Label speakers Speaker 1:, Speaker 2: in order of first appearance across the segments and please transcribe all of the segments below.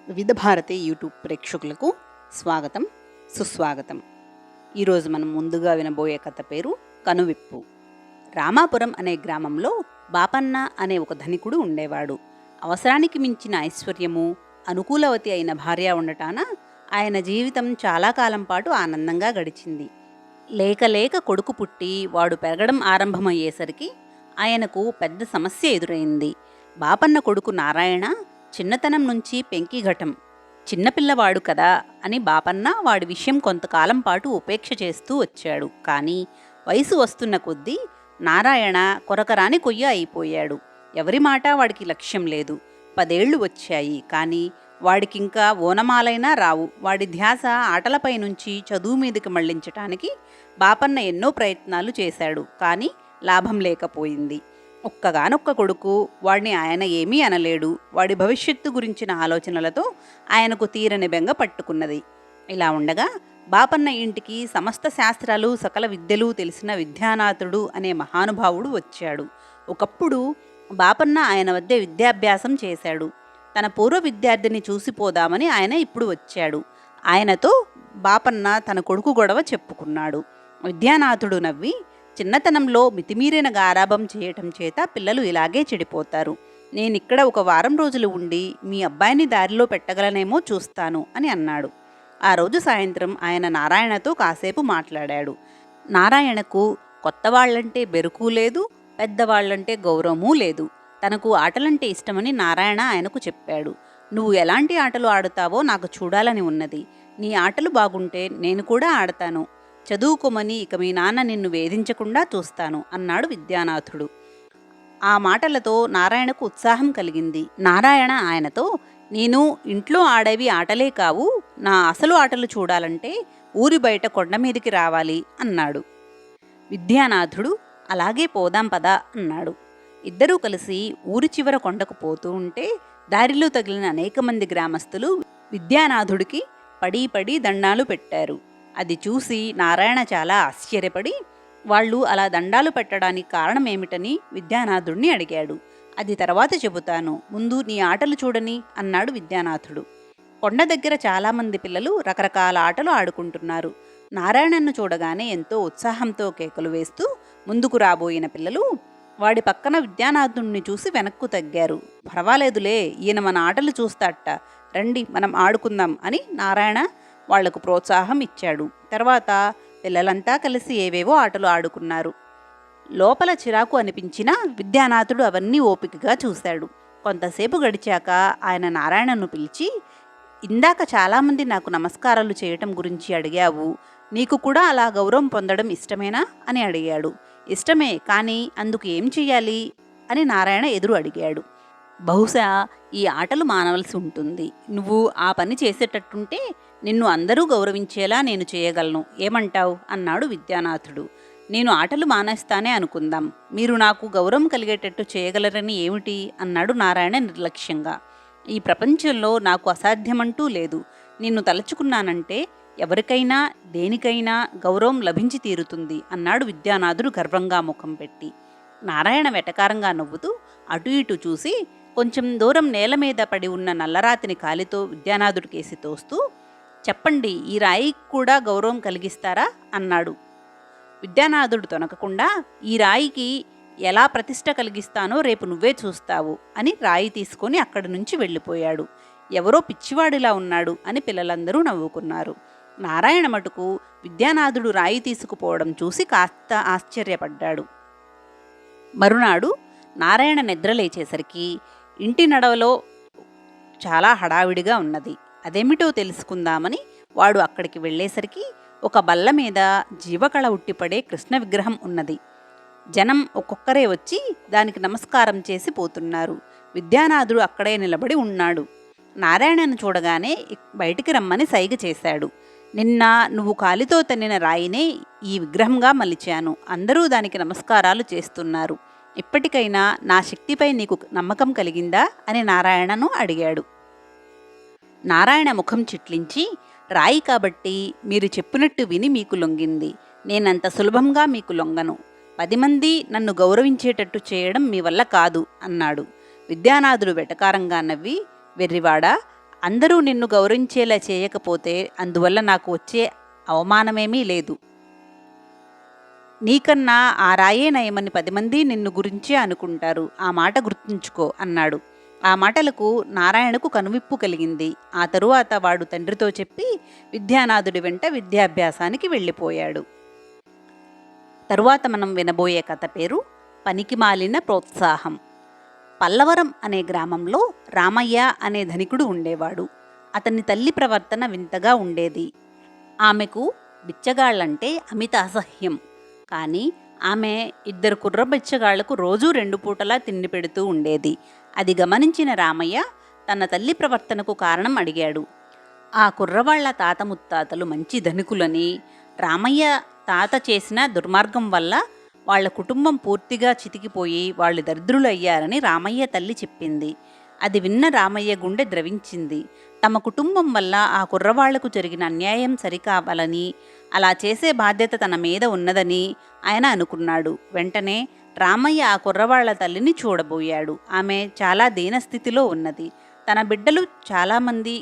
Speaker 1: వివిధ భారతి యూట్యూబ్ ప్రేక్షకులకు స్వాగతం, సుస్వాగతం. ఈరోజు మనం ముందుగా వినబోయే కథ పేరు కనువిప్పు. రామాపురం అనే గ్రామంలో బాపన్న అనే ఒక ధనికుడు ఉండేవాడు. అవసరానికి మించిన ఐశ్వర్యము, అనుకూలవతి అయిన భార్య ఉండటాన ఆయన జీవితం చాలా కాలం పాటు ఆనందంగా గడిచింది. లేక లేక కొడుకు పుట్టి వాడు పెరగడం ఆరంభమయ్యేసరికి ఆయనకు పెద్ద సమస్య ఎదురైంది. బాపన్న కొడుకు నారాయణ చిన్నతనం నుంచి పెంకిఘటం. చిన్నపిల్లవాడు కదా అని బాపన్న వాడి విషయం కొంతకాలం పాటు ఉపేక్ష చేస్తూ వచ్చాడు. కానీ వయసు వస్తున్న కొద్దీ నారాయణ కొరకరాని కొయ్య అయిపోయాడు. ఎవరి మాట వాడికి లక్ష్యం లేదు. 10 ఏళ్లు వచ్చాయి, కానీ వాడికింకా ఓనమాలైనా రావు. వాడి ధ్యాస ఆటలపై నుంచి చదువు మీదకి మళ్లించటానికి బాపన్న ఎన్నో ప్రయత్నాలు చేశాడు. కానీ లాభం లేకపోయింది. ఒక్కగానొక్క కొడుకు, వాడిని ఆయన ఏమీ అనలేడు. వాడి భవిష్యత్తు గురించిన ఆలోచనలతో ఆయనకు తీరని బెంగ పట్టుకున్నది. ఇలా ఉండగా బాపన్న ఇంటికి సమస్త శాస్త్రాలు సకల విద్యలు తెలిసిన విద్యానాథుడు అనే మహానుభావుడు వచ్చాడు. ఒకప్పుడు బాపన్న ఆయన వద్ద విద్యాభ్యాసం చేశాడు. తన పూర్వ విద్యార్థిని చూసిపోదామని ఆయన ఇప్పుడు వచ్చాడు. ఆయనతో బాపన్న తన కొడుకు గొడవ చెప్పుకున్నాడు. విద్యానాథుడు నవ్వి, చిన్నతనంలో మితిమీరిన గారాబం చేయటం చేత పిల్లలు ఇలాగే చెడిపోతారు. నేనిక్కడ ఒక వారం రోజులు ఉండి మీ అబ్బాయిని దారిలో పెట్టగలనేమో చూస్తాను అని అన్నాడు. ఆ రోజు సాయంత్రం ఆయన నారాయణతో కాసేపు మాట్లాడాడు. నారాయణకు కొత్తవాళ్లంటే బెరుకు లేదు, పెద్దవాళ్లంటే గౌరవమూ లేదు. తనకు ఆటలంటే ఇష్టమని నారాయణ ఆయనకు చెప్పాడు. నువ్వు ఎలాంటి ఆటలు ఆడుతావో నాకు చూడాలని ఉన్నది. నీ ఆటలు బాగుంటే నేను కూడా ఆడతాను. చదువుకోమని ఇక మీ నాన్న నిన్ను వేధించకుండా చూస్తాను అన్నాడు విద్యానాథుడు. ఆ మాటలతో నారాయణకు ఉత్సాహం కలిగింది. నారాయణ ఆయనతో, నేను ఇంట్లో ఆడేవి ఆటలే కావు, నా అసలు ఆటలు చూడాలంటే ఊరి బయట కొండ మీదికి రావాలి అన్నాడు. విద్యానాథుడు అలాగే పోదాం పదా అన్నాడు. ఇద్దరూ కలిసి ఊరి చివర కొండకు పోతూ ఉంటే దారిలో తగిలిన అనేక మంది గ్రామస్తులు విద్యానాథుడికి పడి పడి దండాలు పెట్టారు. అది చూసి నారాయణ చాలా ఆశ్చర్యపడి వాళ్ళు అలా దండాలు పెట్టడానికి కారణమేమిటని విద్యానాథుడిని అడిగాడు. అది తర్వాత చెబుతాను, ముందు నీ ఆటలు చూడని అన్నాడు విద్యానాథుడు. కొండ దగ్గర చాలామంది పిల్లలు రకరకాల ఆటలు ఆడుకుంటున్నారు. నారాయణను చూడగానే ఎంతో ఉత్సాహంతో కేకలు వేస్తూ ముందుకు రాబోయిన పిల్లలు వాడి పక్కన విద్యానాథుడిని చూసి వెనక్కు తగ్గారు. పర్వాలేదులే, ఈయన మన ఆటలు చూస్తాట, రండి మనం ఆడుకుందాం అని నారాయణ వాళ్లకు ప్రోత్సాహం ఇచ్చాడు. తర్వాత పిల్లలంతా కలిసి ఏవేవో ఆటలు ఆడుకున్నారు. లోపల చిరాకు అనిపించినా విద్యానాథుడు అవన్నీ ఓపికగా చూశాడు. కొంతసేపు గడిచాక ఆయన నారాయణను పిలిచి, ఇందాక చాలామంది నాకు నమస్కారాలు చేయటం గురించి అడిగావు. నీకు కూడా అలా గౌరవం పొందడం ఇష్టమేనా అని అడిగాడు. ఇష్టమే, కానీ అందుకు ఏం చెయ్యాలి అని నారాయణ ఎదురు అడిగాడు. బహుశా ఈ ఆటలు మానవలసి ఉంటుంది. నువ్వు ఆ పని చేసేటట్టుంటే నిన్ను అందరూ గౌరవించేలా నేను చేయగలను, ఏమంటావు అన్నాడు విద్యానాథుడు. నేను ఆటలు మానేస్తానే అనుకుందాం, మీరు నాకు గౌరవం కలిగేటట్టు చేయగలరని ఏమిటి అన్నాడు నారాయణ నిర్లక్ష్యంగా. ఈ ప్రపంచంలో నాకు అసాధ్యమంటూ లేదు. నిన్ను తలుచుకున్నానంటే ఎవరికైనా దేనికైనా గౌరవం లభించి తీరుతుంది అన్నాడు విద్యానాథుడు గర్వంగా ముఖం పెట్టి. నారాయణ వెటకారంగా నవ్వుతూ అటు ఇటు చూసి కొంచెం దూరం నేల మీద పడి ఉన్న నల్లరాతిని కాలితో విద్యానాథుడి కేసి తోస్తూ, చెప్పండి, ఈ రాయికి కూడా గౌరవం కలిగిస్తారా అన్నాడు. విద్యానాథుడు తొనకకుండా, ఈ రాయికి ఎలా ప్రతిష్ట కలిగిస్తానో రేపు నువ్వే చూస్తావు అని రాయి తీసుకొని అక్కడి నుంచి వెళ్ళిపోయాడు. ఎవరో పిచ్చివాడిలా ఉన్నాడు అని పిల్లలందరూ నవ్వుకున్నారు. నారాయణ మటుకు విద్యానాథుడు రాయి తీసుకుపోవడం చూసి కాస్త ఆశ్చర్యపడ్డాడు. మరునాడు నారాయణ నిద్రలేచేసరికి ఇంటి నడవలో చాలా హడావిడిగా ఉన్నది. అదేమిటో తెలుసుకుందామని వాడు అక్కడికి వెళ్ళేసరికి ఒక బల్ల మీద జీవకళ ఉట్టిపడే కృష్ణ విగ్రహం ఉన్నది. జనం ఒక్కొక్కరే వచ్చి దానికి నమస్కారం చేసి పోతున్నారు. విద్యానాథుడు అక్కడే నిలబడి ఉన్నాడు. నారాయణను చూడగానే బయటికి రమ్మని సైగ చేశాడు. నిన్న నువ్వు కాలితో తన్నిన రాయినే ఈ విగ్రహంగా మలిచాను. అందరూ దానికి నమస్కారాలు చేస్తున్నారు. ఇప్పటికైనా నా శక్తిపై నీకు నమ్మకం కలిగిందా అని నారాయణను అడిగాడు. నారాయణ ముఖం చిట్లించి, రాయి కాబట్టి మీరు చెప్పినట్టు విని మీకు లొంగింది. నేనంత సులభంగా మీకు లొంగను. 10 మంది నన్ను గౌరవించేటట్టు చేయడం మీ వల్ల కాదు అన్నాడు. విద్యానాథుడు వెటకారంగా నవ్వి, వెర్రివాడా, అందరూ నిన్ను గౌరవించేలా చేయకపోతే అందువల్ల నాకు వచ్చే అవమానమేమీ లేదు. నీకన్నా ఆ రాయే నయమని 10 మంది నిన్ను గురించే అనుకుంటారు. ఆ మాట గుర్తుంచుకో అన్నాడు. ఆ మాటలకు నారాయణకు కనువిప్పు కలిగింది. ఆ తరువాత వాడు తండ్రితో చెప్పి విద్యానాథుడి వెంట విద్యాభ్యాసానికి వెళ్ళిపోయాడు. తరువాత మనం వినబోయే కథ పేరు పనికిమాలిన ప్రోత్సాహం. పల్లవరం అనే గ్రామంలో రామయ్య అనే ధనికుడు ఉండేవాడు. అతని తల్లి ప్రవర్తన వింతగా ఉండేది. ఆమెకు బిచ్చగాళ్లంటే అమిత అసహ్యం. కానీ ఆమె 2 కుర్ర బిచ్చగాళ్లకు రోజూ 2 పూటలా తిండి పెడుతూ ఉండేది. అది గమనించిన రామయ్య తన తల్లి ప్రవర్తనకు కారణం అడిగాడు. ఆ కుర్రవాళ్ల తాత ముత్తాతలు మంచి ధనికులని, రామయ్య తాత చేసిన దుర్మార్గం వల్ల వాళ్ల కుటుంబం పూర్తిగా చితికిపోయి వాళ్ళు దరిద్రులు అయ్యారని రామయ్య తల్లి చెప్పింది. అది విన్న రామయ్య గుండె ద్రవించింది. తమ కుటుంబం వల్ల ఆ కుర్రవాళ్లకు జరిగిన అన్యాయం సరికావాలని, అలా చేసే బాధ్యత తన మీద ఉన్నదని ఆయన అనుకున్నాడు. వెంటనే రామయ్య ఆ కుర్రవాళ్ల తల్లిని చూడబోయాడు. ఆమె చాలా దీనస్థితిలో ఉన్నది. తన బిడ్డలు చాలామంది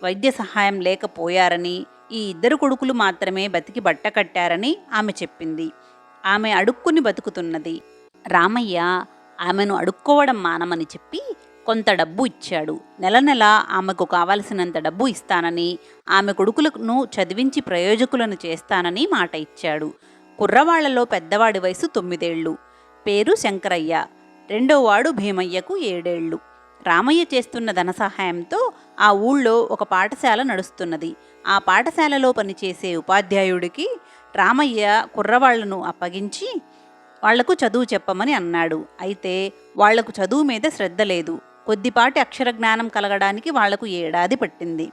Speaker 1: వైద్య సహాయం లేకపోయారని, ఈ 2 కొడుకులు మాత్రమే బతికి బట్టకట్టారని ఆమె చెప్పింది. ఆమె అడుక్కుని బతుకుతున్నది. రామయ్య ఆమెను అడుక్కోవడం మానమని చెప్పి కొంత డబ్బు ఇచ్చాడు. నెల నెల ఆమెకు కావలసినంత డబ్బు ఇస్తానని, ఆమె కొడుకులను చదివించి ప్రయోజకులను చేస్తానని మాట ఇచ్చాడు. కుర్రవాళ్లలో పెద్దవాడి వయసు 9 ఏళ్ళు. పేరు శంకరయ్య. రెండోవాడు భీమయ్యకు 7 ఏళ్ళు. రామయ్య చేస్తున్న ధన సహాయంతో ఆ ఊళ్ళో ఒక పాఠశాల నడుస్తున్నది. ఆ పాఠశాలలో పనిచేసే ఉపాధ్యాయుడికి రామయ్య కుర్రవాళ్లను అప్పగించి వాళ్లకు చదువు చెప్పమని అన్నాడు. అయితే వాళ్లకు చదువు మీద శ్రద్ధ లేదు. కొద్దిపాటి అక్షర జ్ఞానం కలగడానికి వాళ్లకు ఏడాది పట్టింది.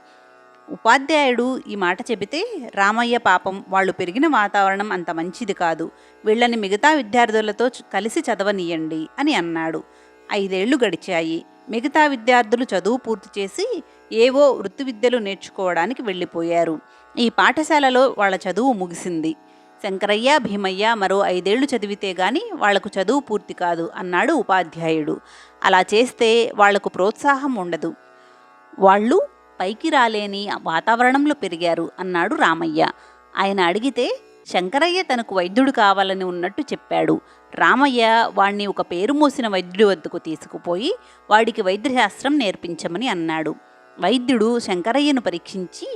Speaker 1: ఉపాధ్యాయుడు ఈ మాట చెబితే, రామయ్య పాపం వాళ్ళు పెరిగిన వాతావరణం అంత మంచిది కాదు, వీళ్ళని మిగతా విద్యార్థులతో కలిసి చదవనీయండి అని అన్నాడు. 5 ఏళ్లు గడిచాయి. మిగతా విద్యార్థులు చదువు పూర్తి చేసి ఏవో వృత్తి విద్యలు నేర్చుకోవడానికి వెళ్ళిపోయారు. ఈ పాఠశాలలో వాళ్ళ చదువు ముగిసింది. శంకరయ్య, భీమయ్య మరో 5 ఏళ్లు చదివితే గాని వాళ్లకు చదువు పూర్తి కాదు అన్నాడు ఉపాధ్యాయుడు. అలా చేస్తే వాళ్లకు ప్రోత్సాహం ఉండదు, వాళ్ళు పైకి రాలేని వాతావరణంలో పెరిగారు అన్నాడు రామయ్య. ఆయన అడిగితే శంకరయ్య తనకు వైద్యుడు కావాలని ఉన్నట్టు చెప్పాడు. రామయ్య వాణ్ణి ఒక పేరు మోసిన వైద్యుడి వద్దకు తీసుకుపోయి వాడికి వైద్యశాస్త్రం నేర్పించమని అన్నాడు. వైద్యుడు శంకరయ్యను పరీక్షించి,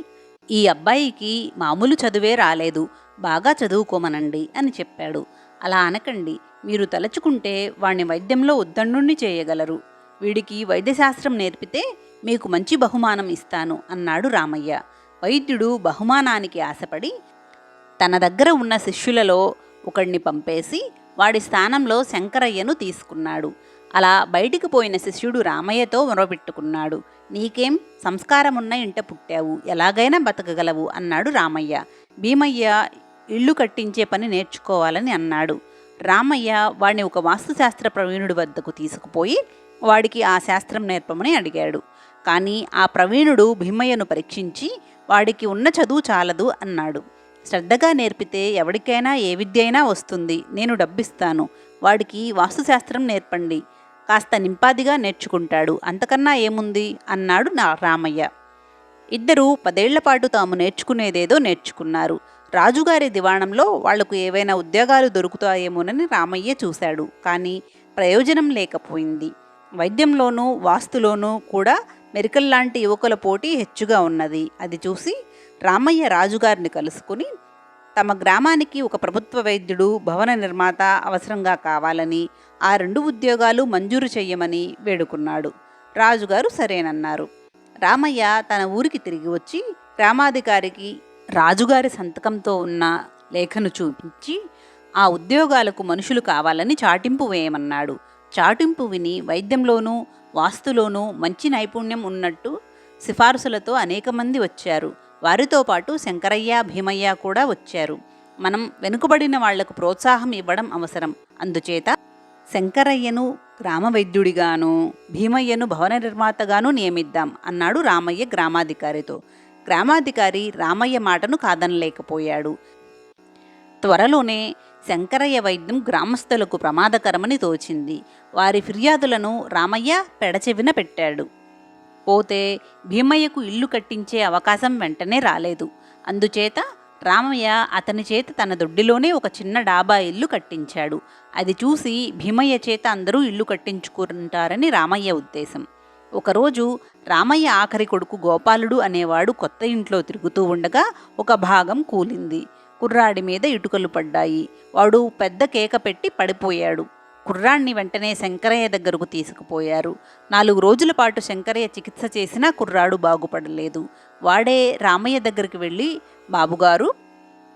Speaker 1: ఈ అబ్బాయికి మామూలు చదువే రాలేదు, బాగా చదువుకోమనండి అని చెప్పాడు. అలా అనకండి, మీరు తలచుకుంటే వాణ్ణి వైద్యంలో ఉద్దండుణ్ణి చేయగలరు. వీడికి వైద్యశాస్త్రం నేర్పితే మీకు మంచి బహుమానం ఇస్తాను అన్నాడు రామయ్య. వైద్యుడు బహుమానానికి ఆశపడి తన దగ్గర ఉన్న శిష్యులలో ఒకడిని పంపేసి వాడి స్థానంలో శంకరయ్యను తీసుకున్నాడు. అలా బయటికి పోయిన శిష్యుడు రామయ్యతో మొరపెట్టుకున్నాడు. నీకేం సంస్కారమున్న ఇంట పుట్టావు, ఎలాగైనా బతకగలవు అన్నాడు రామయ్య. భీమయ్య ఇల్లు కట్టించే పని నేర్చుకోవాలని అన్నాడు. రామయ్య వాడిని ఒక వాస్తుశాస్త్ర ప్రవీణుడి వద్దకు తీసుకుపోయి వాడికి ఆ శాస్త్రం నేర్పమని అడిగాడు. కానీ ఆ ప్రవీణుడు భీమయ్యను పరీక్షించి వాడికి ఉన్న చదువు చాలదు అన్నాడు. శ్రద్ధగా నేర్పితే ఎవరికైనా ఏ విద్య అయినా వస్తుంది, నేను డబ్బిస్తాను, వాడికి వాస్తుశాస్త్రం నేర్పండి, కాస్త నింపాదిగా నేర్చుకుంటాడు, అంతకన్నా ఏముంది అన్నాడు రామయ్య. ఇద్దరూ 10 ఏళ్ల పాటు తాము నేర్చుకునేదేదో నేర్చుకున్నారు. రాజుగారి దివాణంలో వాళ్లకు ఏవైనా ఉద్యోగాలు దొరుకుతాయేమోనని రామయ్య చూశాడు. కానీ ప్రయోజనం లేకపోయింది. వైద్యంలోనూ వాస్తులోనూ కూడా మెరికల్లాంటి యువకుల పోటీ హెచ్చుగా ఉన్నది. అది చూసి రామయ్య రాజుగారిని కలుసుకుని తమ గ్రామానికి ఒక ప్రభుత్వ వైద్యుడు, భవన నిర్మాత అవసరంగా కావాలని, ఆ 2 ఉద్యోగాలు మంజూరు చెయ్యమని వేడుకున్నాడు. రాజుగారు సరేనన్నారు. రామయ్య తన ఊరికి తిరిగి వచ్చి గ్రామాధికారికి రాజుగారి సంతకంతో ఉన్న లేఖను చూపించి ఆ ఉద్యోగాలకు మనుషులు కావాలని చాటింపు వేయమన్నాడు. చాటింపు విని వైద్యంలోనూ వాస్తులోనూ మంచి నైపుణ్యం ఉన్నట్టు సిఫార్సులతో అనేక మంది వచ్చారు. వారితో పాటు శంకరయ్య, భీమయ్య కూడా వచ్చారు. మనం వెనుకబడిన వాళ్లకు ప్రోత్సాహం ఇవ్వడం అవసరం. అందుచేత శంకరయ్యను గ్రామ వైద్యుడిగాను, భీమయ్యను భవన నిర్మాతగాను నియమిద్దాం అన్నాడు రామయ్య గ్రామాధికారితో. గ్రామాధికారి రామయ్య మాటను కాదనలేకపోయాడు. త్వరలోనే శంకరయ్య వైద్యం గ్రామస్తులకు ప్రమాదకరమని తోచింది. వారి ఫిర్యాదులను రామయ్య పెడచెవిన పెట్టాడు. పోతే భీమయ్యకు ఇల్లు కట్టించే అవకాశం వెంటనే రాలేదు. అందుచేత రామయ్య అతని చేత తన దొడ్డిలోనే ఒక చిన్న డాబా ఇల్లు కట్టించాడు. అది చూసి భీమయ్య చేత అందరూ ఇల్లు కట్టించుకుంటారని రామయ్య ఉద్దేశం. ఒకరోజు రామయ్య ఆఖరి కొడుకు గోపాలుడు అనేవాడు కొత్త ఇంట్లో తిరుగుతూ ఉండగా ఒక భాగం కూలింది. కుర్రాడి మీద ఇటుకలు పడ్డాయి. వాడు పెద్ద కేక పెట్టి పడిపోయాడు. కుర్రాడిని వెంటనే శంకరయ్య దగ్గరకు తీసుకుపోయారు. 4 రోజుల పాటు శంకరయ్య చికిత్స చేసినా కుర్రాడు బాగుపడలేదు. వాడే రామయ్య దగ్గరికి వెళ్ళి, బాబుగారు,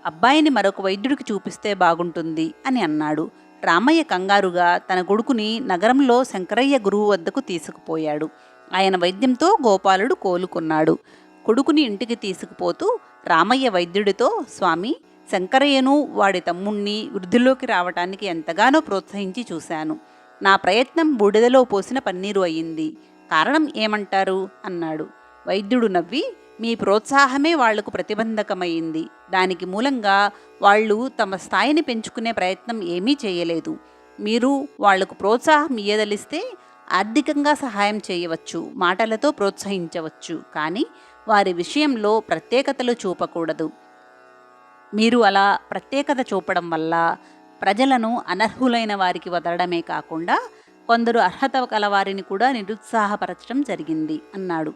Speaker 1: అబ్బాయిని మరొక వైద్యుడికి చూపిస్తే బాగుంటుంది అని అన్నాడు. రామయ్య కంగారుగా తన కొడుకుని నగరంలో శంకరయ్య గురువు వద్దకు తీసుకుపోయాడు. ఆయన వైద్యంతో గోపాలుడు కోలుకున్నాడు. కొడుకుని ఇంటికి తీసుకుపోతూ రామయ్య వైద్యుడితో, స్వామి, శంకరయ్యను వాడి తమ్ముణ్ణి వృద్ధిలోకి రావటానికి ఎంతగానో ప్రోత్సహించి చూశాను. నా ప్రయత్నం బూడిదలో పోసిన పన్నీరు అయ్యింది. కారణం ఏమంటారు అన్నాడు. వైద్యుడు నవ్వి, మీ ప్రోత్సాహమే వాళ్లకు ప్రతిబంధకమైంది. దానికి మూలంగా వాళ్ళు తమ స్థాయిని పెంచుకునే ప్రయత్నం ఏమీ చేయలేదు. మీరు వాళ్లకు ప్రోత్సాహం ఇయ్యదలిస్తే ఆర్థికంగా సహాయం చేయవచ్చు, మాటలతో ప్రోత్సహించవచ్చు, కానీ వారి విషయంలో ప్రత్యేకతలు చూపకూడదు. మీరు అలా ప్రత్యేకత చూపడం వల్ల ప్రజలను అనర్హులైన వారికి వదలడమే కాకుండా కొందరు అర్హత కలవారిని కూడా నిరుత్సాహపరచడం జరిగింది అన్నాడు.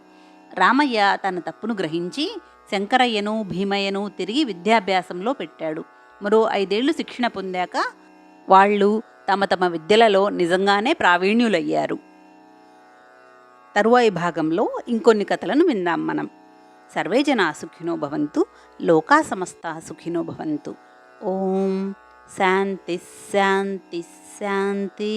Speaker 1: రామయ్య తన తప్పును గ్రహించి శంకరయ్యను భీమయ్యను తిరిగి విద్యాభ్యాసంలో పెట్టాడు. మరో 5 ఏళ్లు శిక్షణ పొందాక వాళ్ళు తమ తమ విద్యలలో నిజంగానే ప్రావీణ్యులయ్యారు. తరువాయి భాగంలో ఇంకొన్ని కథలను విందాం మనం. సర్వే జనా సుఖినో భవంతు, లోకా సమస్తా సుఖినో భవంతు. ఓం శాంతి శాంతి శాంతి.